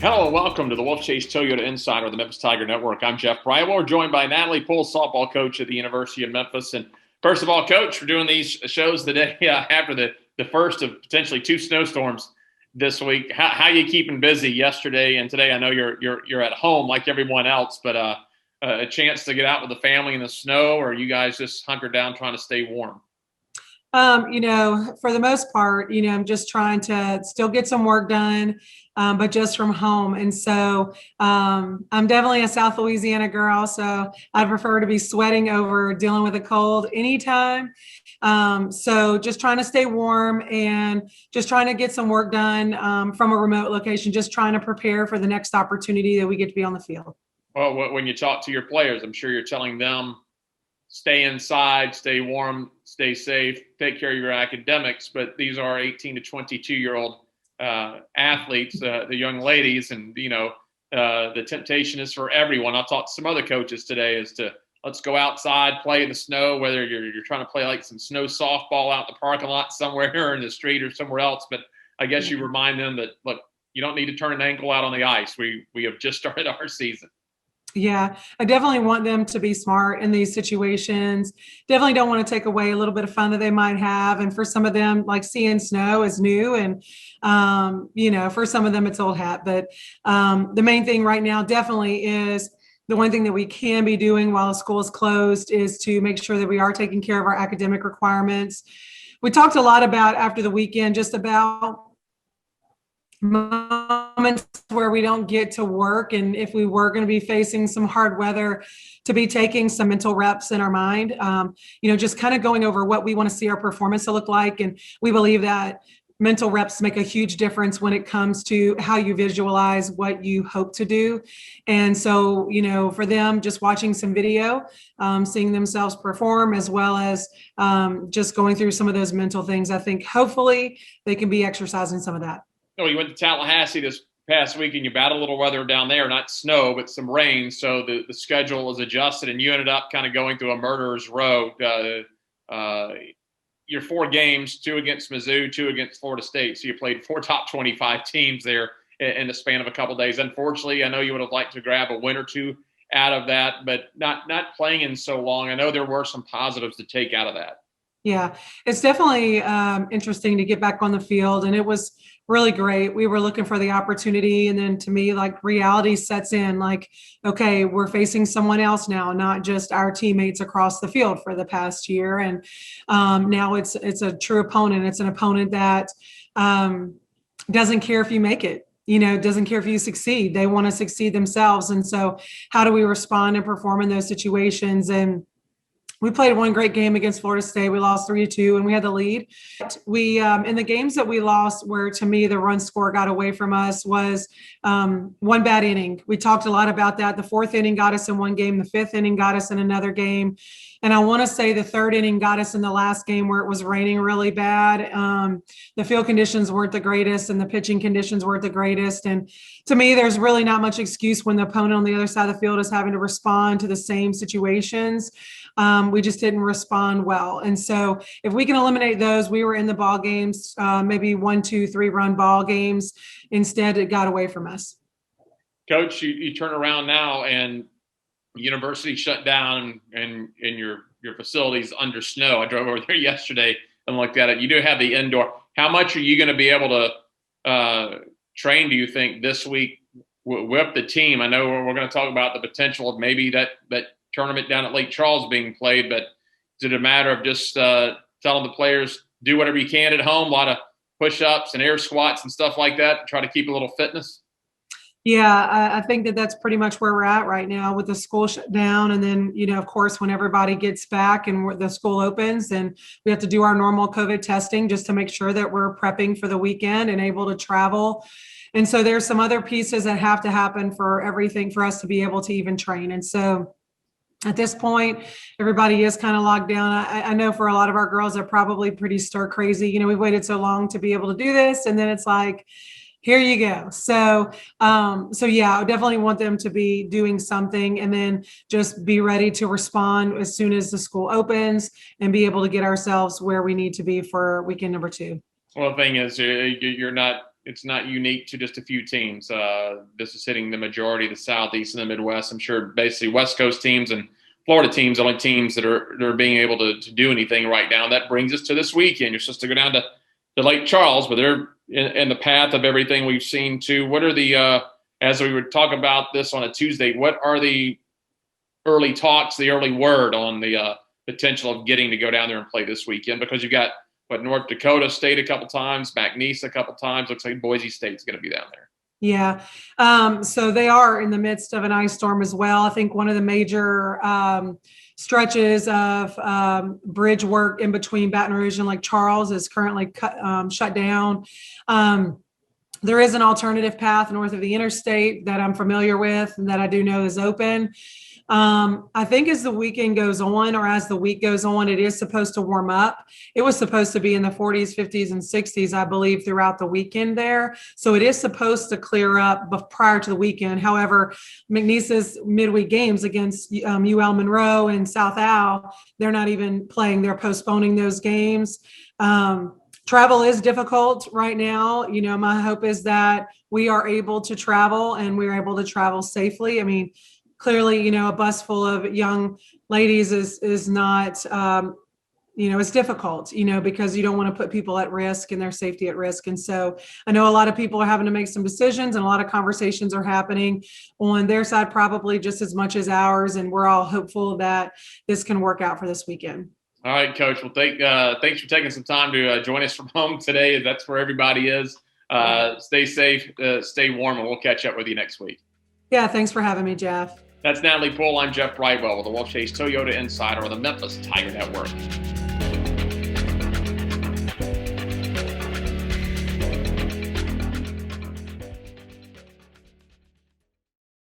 Hello and welcome to the Wolfchase Toyota Insider of the Memphis Tiger Network. I'm Jeff Brightwell. We're joined by Natalie Poole, softball coach at the University of Memphis. And first of all, Coach, we're doing these shows the day after the first of potentially two snowstorms this week. How you keeping busy yesterday and today? I know you're at home like everyone else, but a chance to get out with the family in the snow, or are you guys just hunkered down trying to stay warm? For the most part, I'm just trying to still get some work done, but just from home. And so I'm definitely a South Louisiana girl, so I'd prefer to be sweating over dealing with a cold anytime. So just trying to stay warm and just trying to get some work done from a remote location, just trying to prepare for the next opportunity that we get to be on the field. Well, when you talk to your players, I'm sure you're telling them, stay inside, stay warm, stay safe, take care of your academics. But these are 18 to 22-year-old athletes, the young ladies, and, the temptation is for everyone. I'll talk to some other coaches today as to let's go outside, play in the snow, whether you're trying to play like some snow softball out in the parking lot somewhere or in the street or somewhere else. But I guess you remind them that, look, you don't need to turn an ankle out on the ice. We have just started our season. Yeah, I definitely want them to be smart in these situations. Definitely don't want to take away a little bit of fun that they might have. And for some of them, like seeing snow is new. And, for some of them, it's old hat. But the main thing right now definitely is the one thing that we can be doing while the school is closed is to make sure that we are taking care of our academic requirements. We talked a lot about after the weekend, just about moments where we don't get to work, and if we were going to be facing some hard weather, to be taking some mental reps in our mind, just kind of going over what we want to see our performance to look like. And we believe that mental reps make a huge difference when it comes to how you visualize what you hope to do. And so, for them, just watching some video, seeing themselves perform, as well as just going through some of those mental things, I think hopefully they can be exercising some of that. You went to Tallahassee this past week and you battled a little weather down there, not snow, but some rain. So the schedule was adjusted and you ended up kind of going through a murderer's row. Your 4 games, 2 against Mizzou, 2 against Florida State. So you played 4 top 25 teams there in the span of a couple of days. Unfortunately, I know you would have liked to grab a win or 2 out of that, but not playing in so long. I know there were some positives to take out of that. Yeah, it's definitely interesting to get back on the field, and it was really great. We were looking for the opportunity, and then to me, like, reality sets in, like, okay, we're facing someone else now, not just our teammates across the field for the past year. And now it's a true opponent. It's an opponent that doesn't care if you make it. Doesn't care if you succeed. They want to succeed themselves. And so how do we respond and perform in those situations? And we played one great game against Florida State. We lost 3-2 and we had the lead. We in the games that we lost, where to me the run score got away from us, was one bad inning. We talked a lot about that. The 4th inning got us in one game. The 5th inning got us in another game. And I want to say the 3rd inning got us in the last game where it was raining really bad. The field conditions weren't the greatest and the pitching conditions weren't the greatest. And to me, there's really not much excuse when the opponent on the other side of the field is having to respond to the same situations. We just didn't respond well. And so if we can eliminate those, we were in the ball games, maybe 1, 2, 3 run ball games. Instead, it got away from us. Coach, you turn around now and the university shut down and your facilities under snow. I drove over there yesterday and looked at it. You do have the indoor. How much are you going to be able to train, do you think, this week with the team? I know we're going to talk about the potential of maybe that tournament down at Lake Charles being played, but is it a matter of just telling the players, do whatever you can at home, a lot of push-ups and air squats and stuff like that to try to keep a little fitness? Yeah, I think that's pretty much where we're at right now with the school shut down. And then, of course, when everybody gets back and the school opens, then we have to do our normal COVID testing just to make sure that we're prepping for the weekend and able to travel. And so there's some other pieces that have to happen for everything for us to be able to even train. And so at this point, everybody is kind of locked down. I know for a lot of our girls, they're probably pretty stir crazy. We've waited so long to be able to do this. And then it's like, here you go. So yeah, I definitely want them to be doing something and then just be ready to respond as soon as the school opens and be able to get ourselves where we need to be for weekend number 2. Well, the thing is, you're not it's not unique to just a few teams. This is hitting the majority of the Southeast and the Midwest. I'm sure basically West Coast teams and Florida teams, only teams that are being able to do anything right now. That brings us to this weekend. You're supposed to go down to Lake Charles, but they're in the path of everything we've seen too. What are the as we would talk about this on a Tuesday, what are the early talks, the early word on the potential of getting to go down there and play this weekend? Because you've got North Dakota State a couple times, McNeese a couple times. Looks like Boise State's going to be down there. Yeah. So they are in the midst of an ice storm as well. I think one of the major stretches of bridge work in between Baton Rouge and Lake Charles is currently shut down. There is an alternative path north of the interstate that I'm familiar with and that I do know is open. I think as the weekend goes on, or as the week goes on, it is supposed to warm up. It was supposed to be in the 40s, 50s, and 60s, I believe, throughout the weekend there. So it is supposed to clear up prior to the weekend. However, McNeese's midweek games against UL Monroe and South Al, they're not even playing. They're postponing those games. Travel is difficult right now. You know, my hope is that we are able to travel and we're able to travel safely. I mean, clearly, you know, a bus full of young ladies is not, you know, it's difficult, you know, because you don't want to put people at risk and their safety at risk. And so I know a lot of people are having to make some decisions and a lot of conversations are happening on their side, probably just as much as ours. And we're all hopeful that this can work out for this weekend. All right, Coach. Well, thanks for taking some time to join us from home today. That's where everybody is. Stay safe, stay warm, and we'll catch up with you next week. Yeah, thanks for having me, Jeff. That's Natalie Poole. I'm Jeff Brightwell with the Wolfchase Toyota Insider on the Memphis Tiger Network.